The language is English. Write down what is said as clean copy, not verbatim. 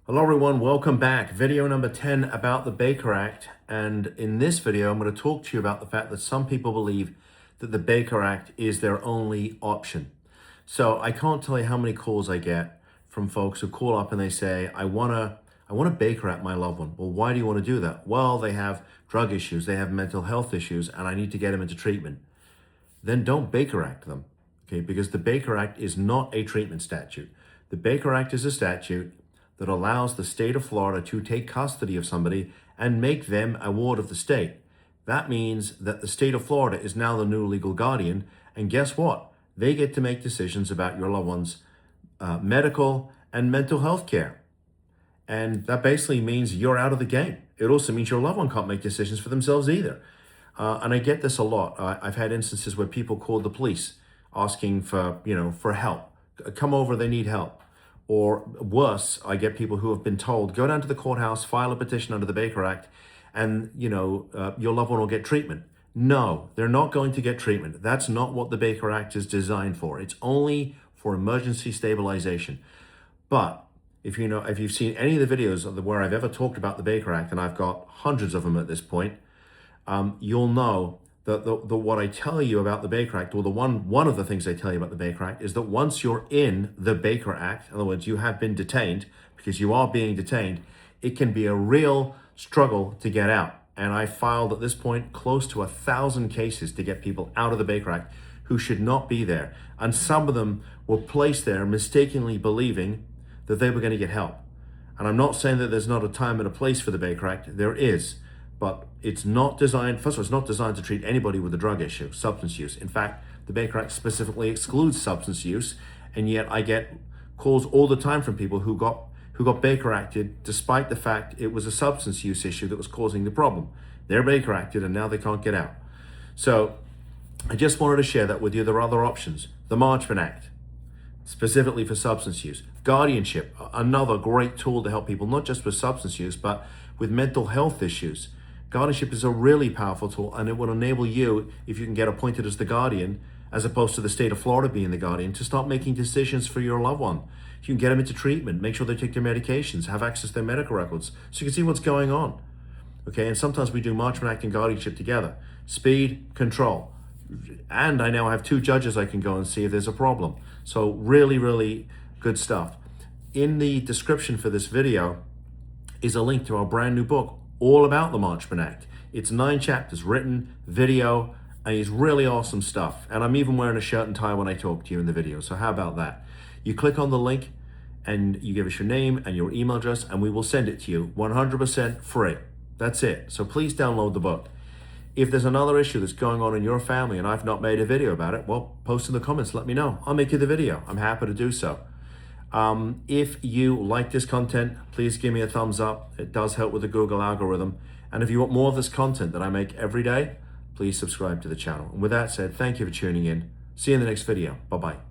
Hello everyone, welcome back. Video number 10 about the Baker Act. And in this video, I'm going to talk to you about the fact that some people believe that the Baker Act is their only option. So I can't tell you how many calls I get from folks who call up and they say, I want to Baker Act my loved one. Well, why do you want to do that? Well, they have drug issues, they have mental health issues, and I need to get them into treatment. Then don't Baker Act them, okay? Because the Baker Act is not a treatment statute. The Baker Act is a statute that allows the state of Florida to take custody of somebody and make them a ward of the state. That means that the state of Florida is now the new legal guardian, and guess what? They get to make decisions about your loved one's medical and mental health care. And that basically means you're out of the game. It also means your loved one can't make decisions for themselves either. And I get this a lot. I've had instances where people call the police asking for help. Come over, they need help. Or worse, I get people who have been told, go down to the courthouse, file a petition under the Baker Act, and your loved one will get treatment. No, they're not going to get treatment. That's not what the Baker Act is designed for. It's only for emergency stabilization. But if you've seen any of the videos where I've ever talked about the Baker Act, and I've got hundreds of them at this point, you'll know that what I tell you about the Baker Act, or one of the things I tell you about the Baker Act, is that once you're in the Baker Act, in other words, you have been detained, because you are being detained, it can be a real struggle to get out. And I filed at this point close to 1,000 cases to get people out of the Baker Act who should not be there. And some of them were placed there mistakenly believing that they were going to get help. And I'm not saying that there's not a time and a place for the Baker Act. There is. But it's not designed, first of all, it's not designed to treat anybody with a drug issue, substance use. In fact, the Baker Act specifically excludes substance use, and yet I get calls all the time from people who got Baker Acted despite the fact it was a substance use issue that was causing the problem. They're Baker Acted and now they can't get out. So I just wanted to share that with you. There are other options. The Marchman Act, specifically for substance use. Guardianship, another great tool to help people, not just with substance use, but with mental health issues. Guardianship is a really powerful tool, and it will enable you, if you can get appointed as the guardian, as opposed to the state of Florida being the guardian, to start making decisions for your loved one. You can get them into treatment, make sure they take their medications, have access to their medical records, so you can see what's going on. Okay, and sometimes we do Marchman Act and guardianship together. Speed, control. And I now have 2 judges I can go and see if there's a problem. So really, really good stuff. In the description for this video is a link to our brand new book, all about the Marchman Act. It's 9 chapters, written, video, and it's really awesome stuff. And I'm even wearing a shirt and tie when I talk to you in the video, so how about that? You click on the link and you give us your name and your email address, and we will send it to you 100% free. That's it. So please download the book. If there's another issue that's going on in your family and I've not made a video about it, well, post in the comments, let me know. I'll make you the video. I'm happy to do so. If you like this content, please give me a thumbs up. It does help with the Google algorithm. And if you want more of this content that I make every day, please subscribe to the channel. And with that said, thank you for tuning in. See you in the next video. Bye-bye.